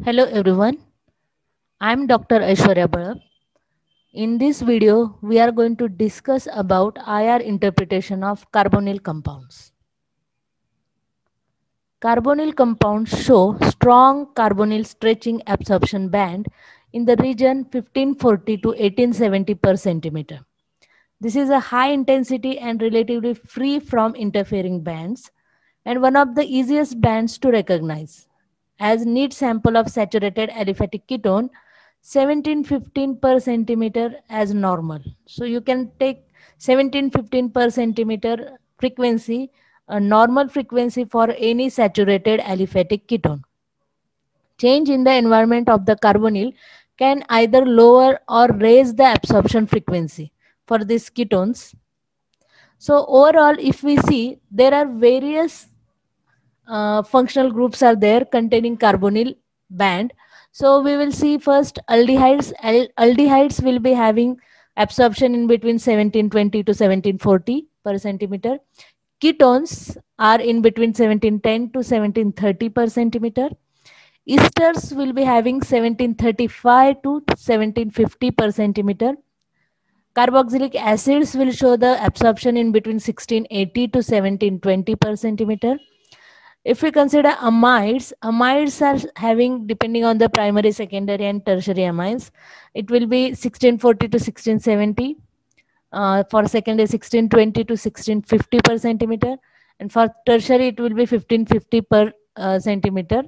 Hello everyone, I am Dr. Aishwarya Balab. In this video, we are going to discuss about IR interpretation of carbonyl compounds. Carbonyl compounds show strong carbonyl stretching absorption band in the region 1540 to 1870 per centimeter. This is a high intensity and relatively free from interfering bands and one of the easiest bands to recognize. As neat sample of saturated aliphatic ketone 1715 per centimeter as normal. So you can take 1715 per centimeter frequency, a normal frequency for any saturated aliphatic ketone. Change in the environment of the carbonyl can either lower or raise the absorption frequency for these ketones. So overall, if we see, there are various functional groups are there containing carbonyl band. So we will see first aldehydes. Aldehydes will be having absorption in between 1720 to 1740 per centimeter. Ketones are in between 1710 to 1730 per centimeter. Esters will be having 1735 to 1750 per centimeter. Carboxylic acids will show the absorption in between 1680 to 1720 per centimeter. If we consider amides, amides are having, depending on the primary, secondary, and tertiary amines, it will be 1640 to 1670. For secondary, 1620 to 1650 per centimeter. And for tertiary, it will be 1550 per centimeter.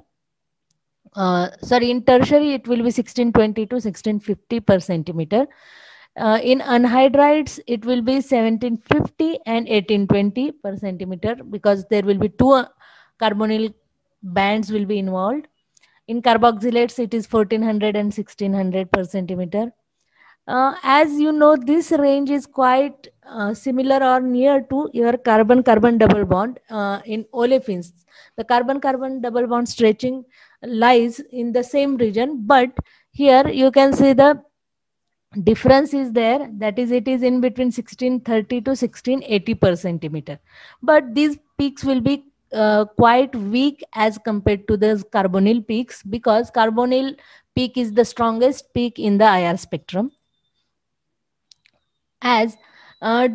In tertiary, it will be 1620 to 1650 per centimeter. In anhydrides, it will be 1750 and 1820 per centimeter because there will be two carbonyl bands will be involved. In carboxylates, it is 1400 and 1600 per centimeter. As you know, this range is quite similar or near to your carbon-carbon double bond in olefins. The carbon-carbon double bond stretching lies in the same region, but here you can see the difference is there, that is it is in between 1630 to 1680 per centimeter, but these peaks will be quite weak as compared to the carbonyl peaks because carbonyl peak is the strongest peak in the IR spectrum. As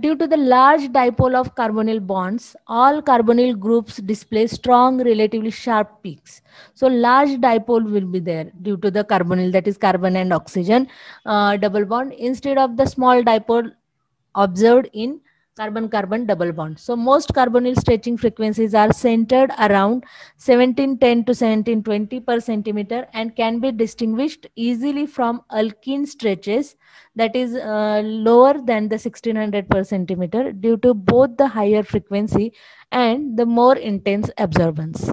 due to the large dipole of carbonyl bonds, all carbonyl groups display strong, relatively sharp peaks. So large dipole will be there due to the carbonyl, that is carbon and oxygen double bond, instead of the small dipole observed in carbon-carbon double bond. So most carbonyl stretching frequencies are centered around 1710 to 1720 per centimeter and can be distinguished easily from alkene stretches that is lower than the 1600 per centimeter due to both the higher frequency and the more intense absorbance.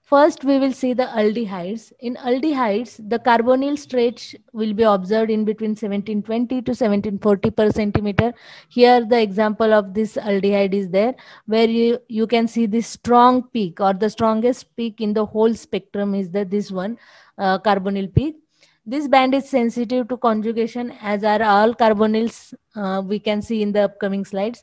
First, we will see the aldehydes. In aldehydes, the carbonyl stretch will be observed in between 1720 to 1740 per centimeter. Here, the example of this aldehyde is there, where you can see this strong peak or the strongest peak in the whole spectrum is this one, carbonyl peak. This band is sensitive to conjugation, as are all carbonyls, we can see in the upcoming slides.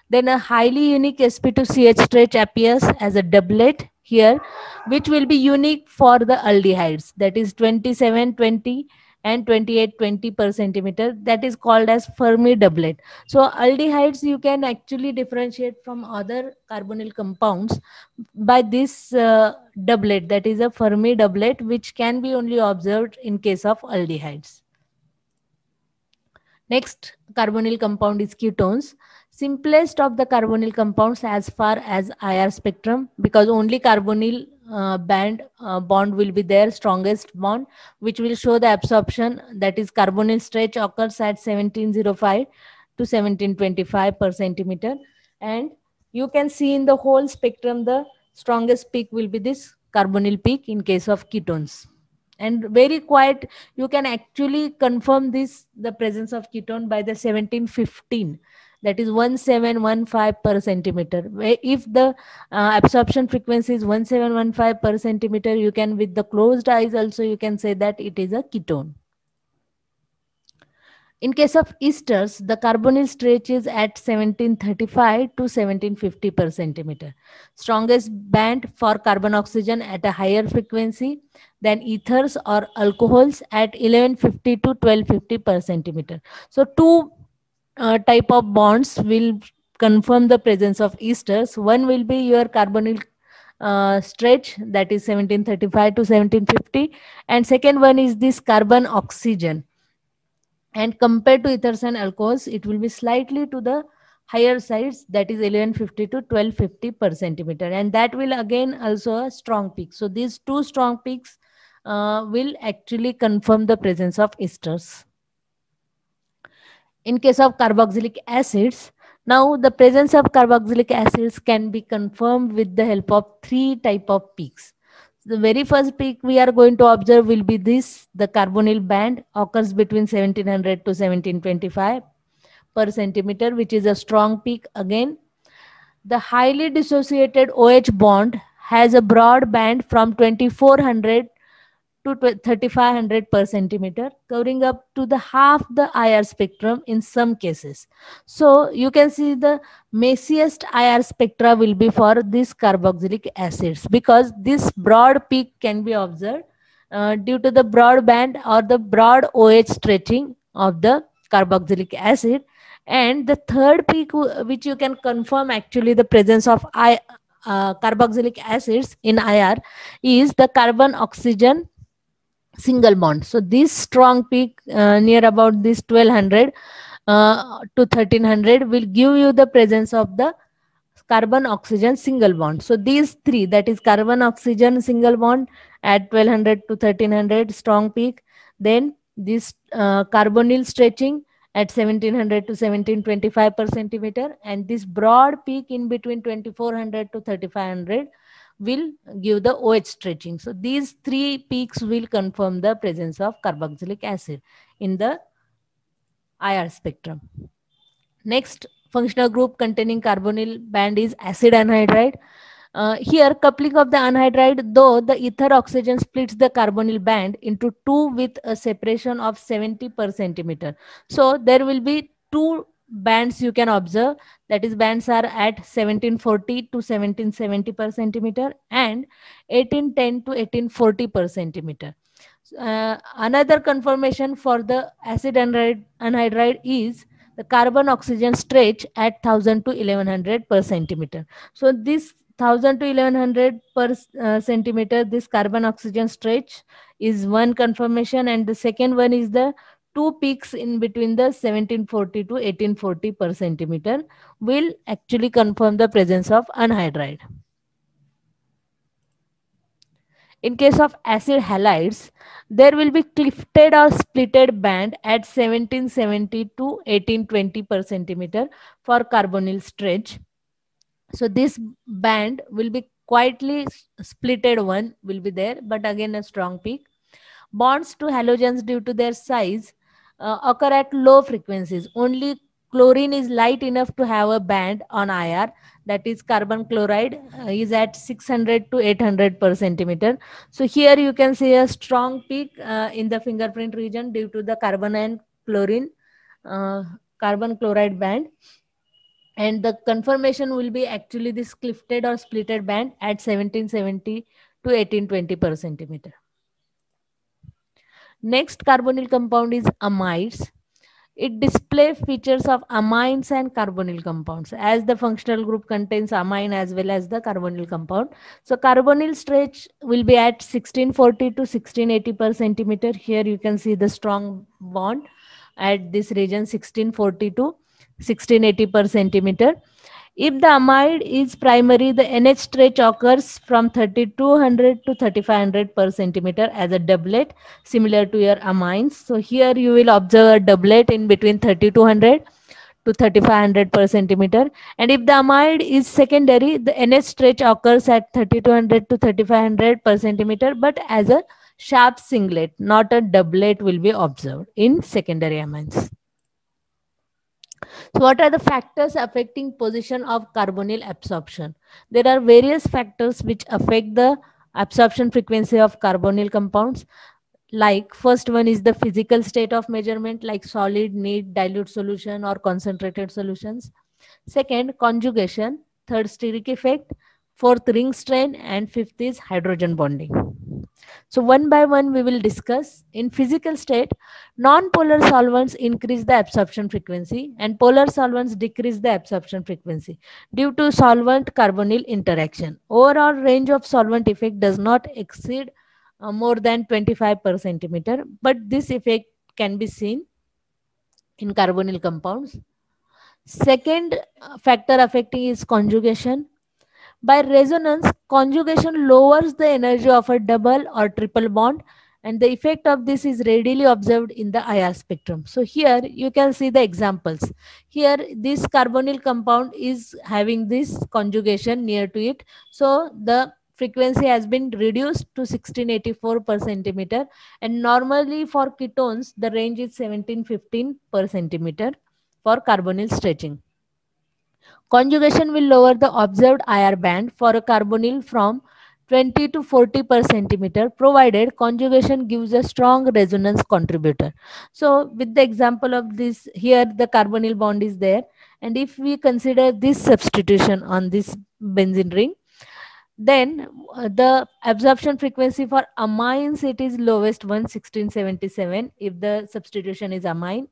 Then a highly unique sp2ch stretch appears as a doublet here, which will be unique for the aldehydes, that is 2720 and 2820 per centimeter. That is called as Fermi doublet. So aldehydes you can actually differentiate from other carbonyl compounds by this doublet, that is a Fermi doublet, which can be only observed in case of aldehydes. Next carbonyl compound is ketones. Simplest of the carbonyl compounds as far as IR spectrum, because only carbonyl bond will be there, strongest bond, which will show the absorption, that is carbonyl stretch occurs at 1705 to 1725 per centimeter. And you can see in the whole spectrum, the strongest peak will be this carbonyl peak in case of ketones. And very quiet, you can actually confirm this, the presence of ketone, by the 1715, that is 1715 per centimeter. If the absorption frequency is 1715 per centimeter, you can, with the closed eyes also, you can say that it is a ketone. In case of esters, the carbonyl stretch is at 1735 to 1750 per centimeter. Strongest band for carbon oxygen at a higher frequency than ethers or alcohols at 1150 to 1250 per centimeter. So two type of bonds will confirm the presence of esters. One will be your carbonyl stretch, that is 1735 to 1750, and second one is this carbon oxygen, and compared to ethers and alcohols it will be slightly to the higher sides, that is 1150 to 1250 per centimeter, and that will again also a strong peak. So these two strong peaks will actually confirm the presence of esters. In case of carboxylic acids, now the presence of carboxylic acids can be confirmed with the help of three type of peaks. The very first peak we are going to observe will be this: the carbonyl band occurs between 1700 to 1725 per centimeter, which is a strong peak again. The highly dissociated OH bond has a broad band from 2400 to 3500 per centimeter, covering up to the half the IR spectrum in some cases. So you can see the messiest IR spectra will be for these carboxylic acids, because this broad peak can be observed due to the broad band or the broad OH stretching of the carboxylic acid. And the third peak which you can confirm actually the presence of carboxylic acids in IR is the carbon oxygen single bond. So this strong peak near about this 1200 to 1300 will give you the presence of the carbon oxygen single bond. So these three, that is carbon oxygen single bond at 1200 to 1300 strong peak, then this carbonyl stretching at 1700 to 1725 per centimeter, and this broad peak in between 2400 to 3500 will give the OH stretching. So these three peaks will confirm the presence of carboxylic acid in the IR spectrum. Next functional group containing carbonyl band is acid anhydride. Here, coupling of the anhydride, though the ether oxygen splits the carbonyl band into two with a separation of 70 per centimeter. So there will be two bands you can observe, that is bands are at 1740 to 1770 per centimeter and 1810 to 1840 per centimeter. Another confirmation for the acid anhydride is the carbon oxygen stretch at 1000 to 1100 per centimeter. So this 1000 to 1100 per centimeter, this carbon oxygen stretch is one confirmation, and the second one is the two peaks in between the 1740 to 1840 per centimeter will actually confirm the presence of anhydride. In case of acid halides, there will be clifted or splitted band at 1770 to 1820 per centimeter for carbonyl stretch. So this band will be quietly splitted one will be there, but again a strong peak. Bonds to halogens due to their size occur at low frequencies. Only chlorine is light enough to have a band on IR, that is carbon chloride is at 600 to 800 per centimeter. So here you can see a strong peak in the fingerprint region due to the carbon and chlorine carbon chloride band, and the confirmation will be actually this clifted or splitted band at 1770 to 1820 per centimeter. Next carbonyl compound is amides. It displays features of amines and carbonyl compounds, as the functional group contains amine as well as the carbonyl compound. So carbonyl stretch will be at 1640 to 1680 per centimeter. Here you can see the strong bond at this region 1640 to 1680 per centimeter. If the amide is primary, the NH stretch occurs from 3200 to 3500 per centimeter as a doublet, similar to your amines. So here you will observe a doublet in between 3200 to 3500 per centimeter. And if the amide is secondary, the NH stretch occurs at 3200 to 3500 per centimeter, but as a sharp singlet, not a doublet will be observed in secondary amines. So what are the factors affecting position of carbonyl absorption? There are various factors which affect the absorption frequency of carbonyl compounds. like first one is the physical state of measurement, like solid, neat, dilute solution or concentrated solutions. Second, conjugation. Third, steric effect. Fourth, ring strain. And fifth is hydrogen bonding. So one by one we will discuss. In physical state, non-polar solvents increase the absorption frequency and polar solvents decrease the absorption frequency due to solvent carbonyl interaction. Overall range of solvent effect does not exceed more than 25 per centimeter, but this effect can be seen in carbonyl compounds. Second factor affecting is conjugation. By resonance, conjugation lowers the energy of a double or triple bond, and the effect of this is readily observed in the IR spectrum. So here you can see the examples. Here this carbonyl compound is having this conjugation near to it. So the frequency has been reduced to 1684 per centimeter, and normally for ketones the range is 1715 per centimeter for carbonyl stretching. Conjugation will lower the observed IR band for a carbonyl from 20 to 40 per centimeter, provided conjugation gives a strong resonance contributor. So with the example of this, here the carbonyl bond is there, and if we consider this substitution on this benzene ring, then the absorption frequency for amines, it is lowest one, 1677, if the substitution is amine.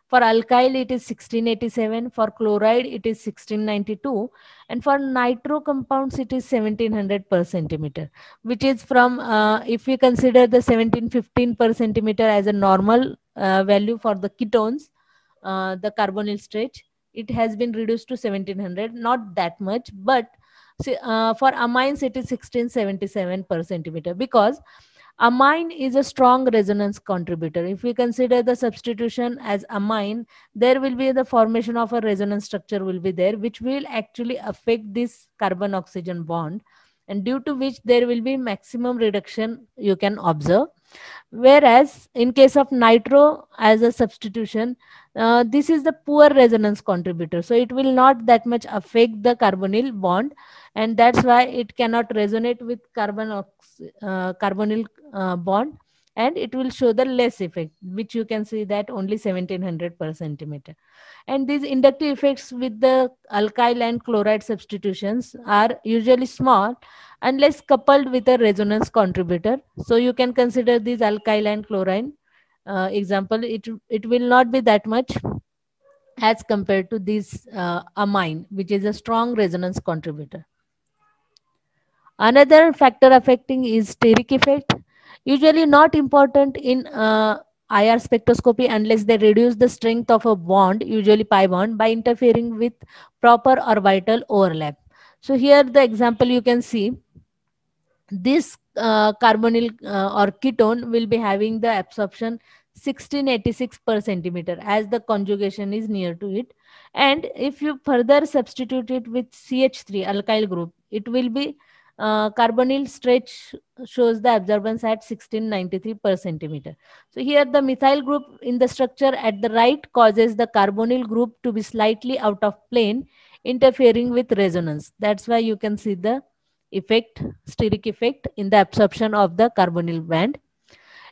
For alkyl, it is 1687. For chloride, it is 1692. And for nitro compounds, it is 1700 per centimeter, which is from, if we consider the 1715 per centimeter as a normal value for the ketones, the carbonyl stretch, it has been reduced to 1700, not that much, but for amines, it is 1677 per centimeter, because amine is a strong resonance contributor. If we consider the substitution as amine, there will be the formation of a resonance structure will be there, which will actually affect this carbon oxygen bond, and due to which there will be maximum reduction you can observe. Whereas in case of nitro as a substitution, this is the poor resonance contributor, so it will not that much affect the carbonyl bond, and that's why it cannot resonate with carbonyl bond, and it will show the less effect, which you can see that only 1700 per centimeter. And these inductive effects with the alkyl and chloride substitutions are usually small unless coupled with a resonance contributor. So you can consider these alkyl and chlorine example, it will not be that much as compared to this amine, which is a strong resonance contributor. Another factor affecting is steric effect, usually not important in IR spectroscopy unless they reduce the strength of a bond, usually pi bond, by interfering with proper orbital overlap. So here the example you can see, this carbonyl or ketone will be having the absorption 1686 per centimeter as the conjugation is near to it. And if you further substitute it with CH3 alkyl group, it will be carbonyl stretch shows the absorbance at 1693 per centimeter. So here the methyl group in the structure at the right causes the carbonyl group to be slightly out of plane, interfering with resonance. That's why you can see the effect, steric effect in the absorption of the carbonyl band.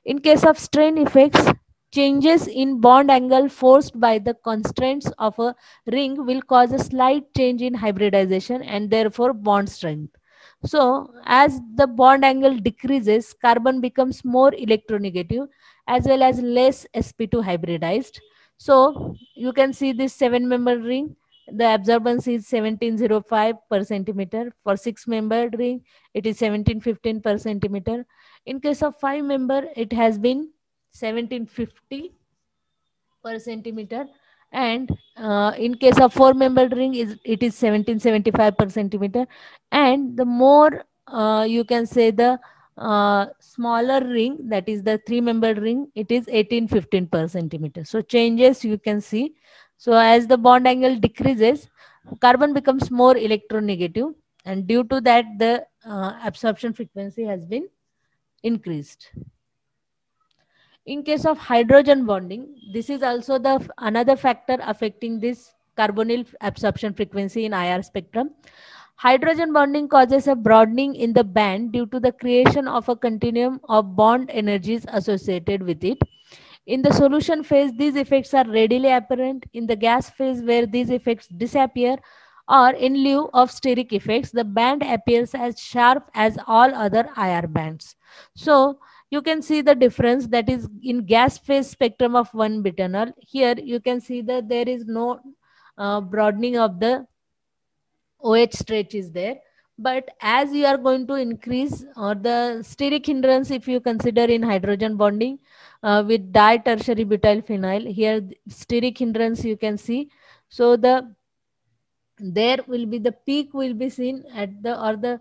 In case of strain effects, changes in bond angle forced by the constraints of a ring will cause a slight change in hybridization and therefore bond strength. So as the bond angle decreases, carbon becomes more electronegative as well as less sp2 hybridized. So you can see this 7-member ring, the absorbance is 1705 per centimeter. For 6-membered ring, it is 1715 per centimeter. In case of 5-member, it has been 1750 per centimeter, and in case of 4-membered ring, it is 1775 per centimeter. And the more you can say the smaller ring, that is the 3-membered ring, it is 1815 per centimeter. So changes you can see. So as the bond angle decreases, carbon becomes more electronegative, and due to that the absorption frequency has been increased. In case of hydrogen bonding, this is also the another factor affecting this carbonyl absorption frequency in IR spectrum. Hydrogen bonding causes a broadening in the band due to the creation of a continuum of bond energies associated with it. In the solution phase, these effects are readily apparent. In the gas phase, where these effects disappear, or in lieu of steric effects, the band appears as sharp as all other IR bands. So, you can see the difference, that is in gas phase spectrum of 1-butanol. Here, you can see that there is no broadening of the OH stretch is there. But as you are going to increase, or the steric hindrance, if you consider in hydrogen bonding with di-tertiary butyl phenyl, here steric hindrance you can see. So there will be the peak will be seen at the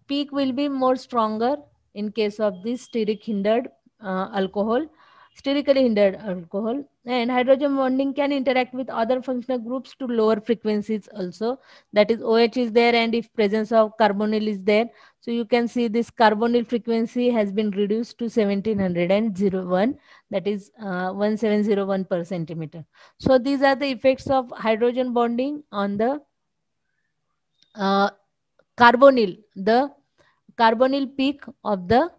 peak will be more stronger in case of this steric hindered alcohol, sterically hindered alcohol. And hydrogen bonding can interact with other functional groups to lower frequencies also, that is OH is there, and if presence of carbonyl is there, so you can see this carbonyl frequency has been reduced to 1701, that is 1701 per centimeter. So these are the effects of hydrogen bonding on the carbonyl, the carbonyl peak of the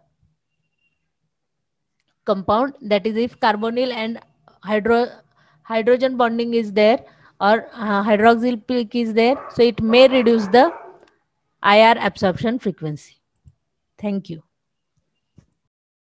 compound, that is if carbonyl and hydrogen bonding is there, or hydroxyl peak is there, so it may reduce the IR absorption frequency. Thank you.